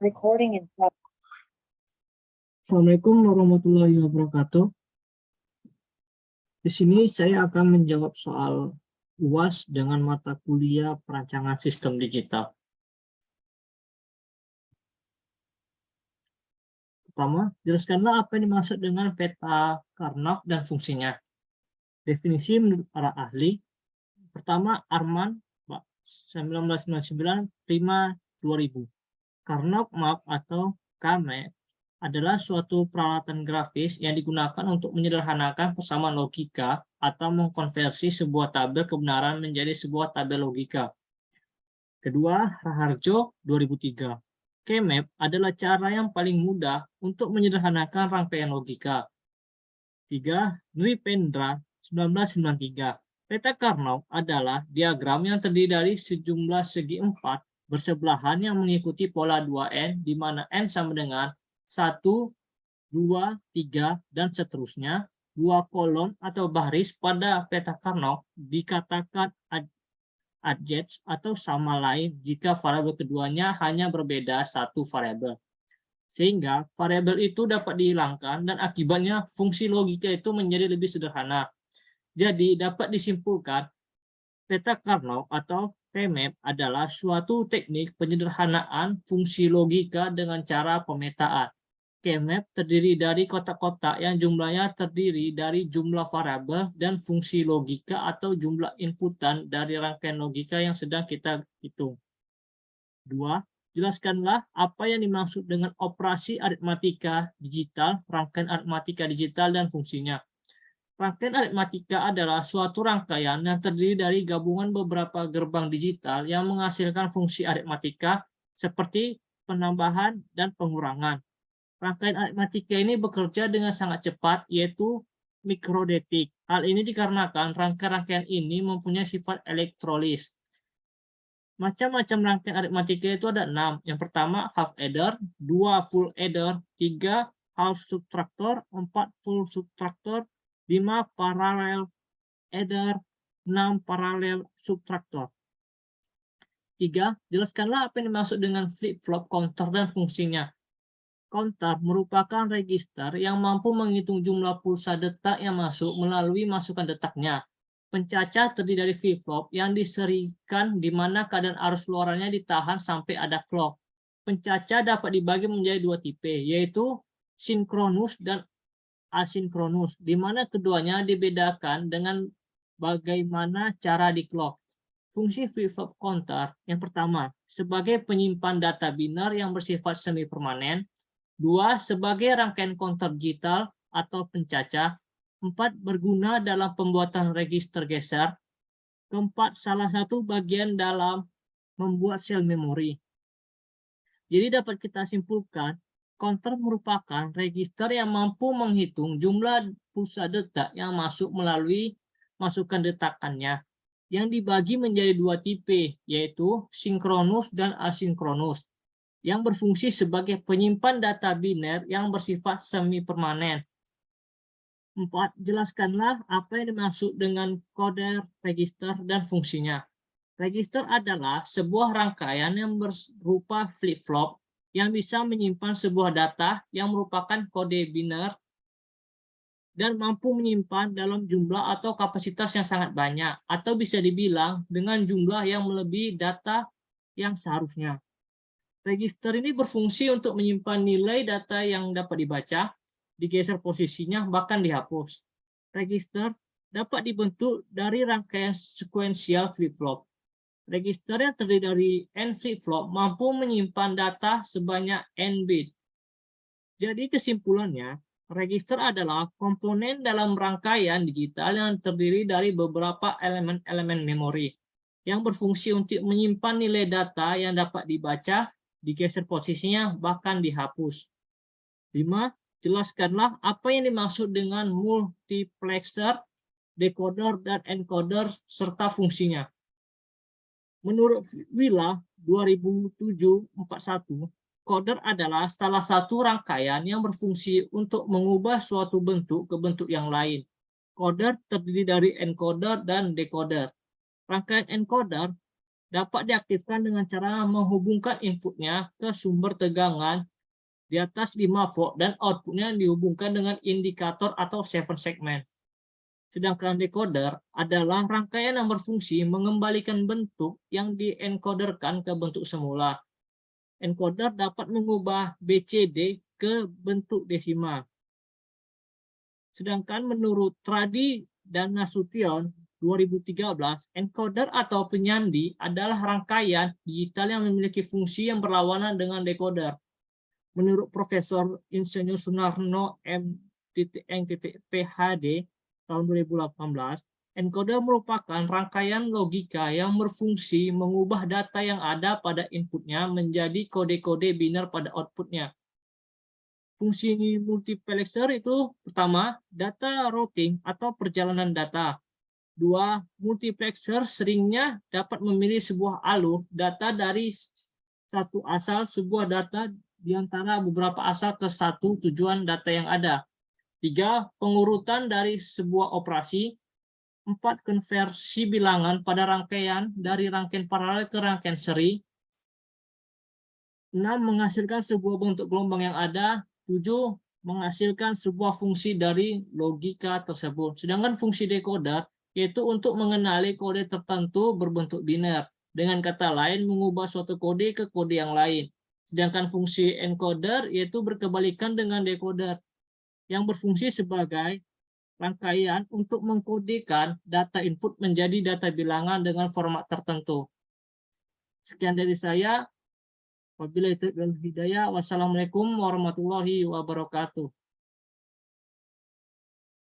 Recording in progress. Assalamualaikum warahmatullahi wabarakatuh. Di sini saya akan menjawab soal UAS dengan mata kuliah perancangan sistem digital. Pertama, jelaskanlah apa yang dimaksud dengan peta Karnaugh dan fungsinya. Definisi menurut para ahli. Pertama, Arman 1999, Prima 2000. Karnaugh Map atau KMap adalah suatu peralatan grafis yang digunakan untuk menyederhanakan persamaan logika atau mengkonversi sebuah tabel kebenaran menjadi sebuah tabel logika. Kedua, Raharjo 2003. KMap adalah cara yang paling mudah untuk menyederhanakan rangkaian logika. 3. Nripendra 1993. Peta Karnaugh adalah diagram yang terdiri dari sejumlah segi 4 bersebelahan yang mengikuti pola 2n, di mana n sama dengan 1, 2, 3, dan seterusnya. Dua kolom atau baris pada peta Karnaugh dikatakan adjets atau sama lain jika variabel keduanya hanya berbeda satu variabel. Sehingga variabel itu dapat dihilangkan dan akibatnya fungsi logika itu menjadi lebih sederhana. Jadi dapat disimpulkan peta Karnaugh atau KMap adalah suatu teknik penyederhanaan fungsi logika dengan cara pemetaan. KMap terdiri dari kotak-kotak yang jumlahnya terdiri dari jumlah variabel dan fungsi logika atau jumlah inputan dari rangkaian logika yang sedang kita hitung. 2. Jelaskanlah apa yang dimaksud dengan operasi aritmatika digital, rangkaian aritmatika digital, dan fungsinya. Rangkaian aritmatika adalah suatu rangkaian yang terdiri dari gabungan beberapa gerbang digital yang menghasilkan fungsi aritmatika seperti penambahan dan pengurangan. Rangkaian aritmatika ini bekerja dengan sangat cepat, yaitu mikrodetik. Hal ini dikarenakan rangkaian-rangkaian ini mempunyai sifat elektrolis. Macam-macam rangkaian aritmatika itu ada 6. Yang pertama half adder, 2 full adder, 3 half subtractor, 4 full subtractor, 5 parallel adder, 6 parallel subtractor. 3. Jelaskanlah apa yang dimaksud dengan flip-flop counter dan fungsinya. Counter merupakan register yang mampu menghitung jumlah pulsa detak yang masuk melalui masukan detaknya. Pencacah terdiri dari flip-flop yang diserikan di mana keadaan arus luarannya ditahan sampai ada clock. Pencacah dapat dibagi menjadi dua tipe, yaitu sinkronus dan asinkronus, di mana keduanya dibedakan dengan bagaimana cara di clock. Fungsi flip-flop counter yang pertama, sebagai penyimpan data biner yang bersifat semi permanen. 2. Sebagai rangkaian counter digital atau pencacah. 4. Berguna dalam pembuatan register geser. 4. Salah satu bagian dalam membuat sel memori. Jadi dapat kita simpulkan, counter merupakan register yang mampu menghitung jumlah pulsa detak yang masuk melalui masukan detakannya, yang dibagi menjadi dua tipe, yaitu sinkronus dan asinkronus, yang berfungsi sebagai penyimpan data biner yang bersifat semi permanen. 4. Jelaskanlah apa yang dimaksud dengan kode register dan fungsinya. Register adalah sebuah rangkaian yang berupa flip-flop yang bisa menyimpan sebuah data yang merupakan kode biner dan mampu menyimpan dalam jumlah atau kapasitas yang sangat banyak, atau bisa dibilang dengan jumlah yang melebihi data yang seharusnya. Register ini berfungsi untuk menyimpan nilai data yang dapat dibaca, digeser posisinya, bahkan dihapus. Register dapat dibentuk dari rangkaian sekuensial flip-flop. Register yang terdiri dari n flip-flop mampu menyimpan data sebanyak n bit. Jadi kesimpulannya, register adalah komponen dalam rangkaian digital yang terdiri dari beberapa elemen-elemen memori yang berfungsi untuk menyimpan nilai data yang dapat dibaca, digeser posisinya, bahkan dihapus. 5. Jelaskanlah apa yang dimaksud dengan multiplexer, decoder, dan encoder, serta fungsinya. Menurut Willa 2007-41, coder adalah salah satu rangkaian yang berfungsi untuk mengubah suatu bentuk ke bentuk yang lain. Coder terdiri dari encoder dan decoder. Rangkaian encoder dapat diaktifkan dengan cara menghubungkan inputnya ke sumber tegangan di atas 5 volt dan outputnya dihubungkan dengan indikator atau 7 segmen. Sedangkan decoder adalah rangkaian yang berfungsi mengembalikan bentuk yang diencoderkan ke bentuk semula. Encoder dapat mengubah BCD ke bentuk desimal. Sedangkan menurut Tradi dan Nasution 2013, encoder atau penyandi adalah rangkaian digital yang memiliki fungsi yang berlawanan dengan decoder. Menurut Profesor Insinyur Sunarno M.Phd tahun 2018, encoder merupakan rangkaian logika yang berfungsi mengubah data yang ada pada inputnya menjadi kode-kode biner pada outputnya. Fungsi multiplexer itu pertama, data routing atau perjalanan data. Dua, multiplexer seringnya dapat memilih sebuah alur data dari satu asal sebuah data di antara beberapa asal ke satu tujuan data yang ada. Tiga, pengurutan dari sebuah operasi. Empat, konversi bilangan pada rangkaian dari rangkaian paralel ke rangkaian seri. 6, menghasilkan sebuah bentuk gelombang yang ada. 7, menghasilkan sebuah fungsi dari logika tersebut. Sedangkan fungsi decoder yaitu untuk mengenali kode tertentu berbentuk biner. Dengan kata lain, mengubah suatu kode ke kode yang lain. Sedangkan fungsi encoder yaitu berkebalikan dengan decoder, yang berfungsi sebagai rangkaian untuk mengkodekan data input menjadi data bilangan dengan format tertentu. Sekian dari saya. Wabillahi taufiq wal hidayah. Wassalamualaikum warahmatullahi wabarakatuh.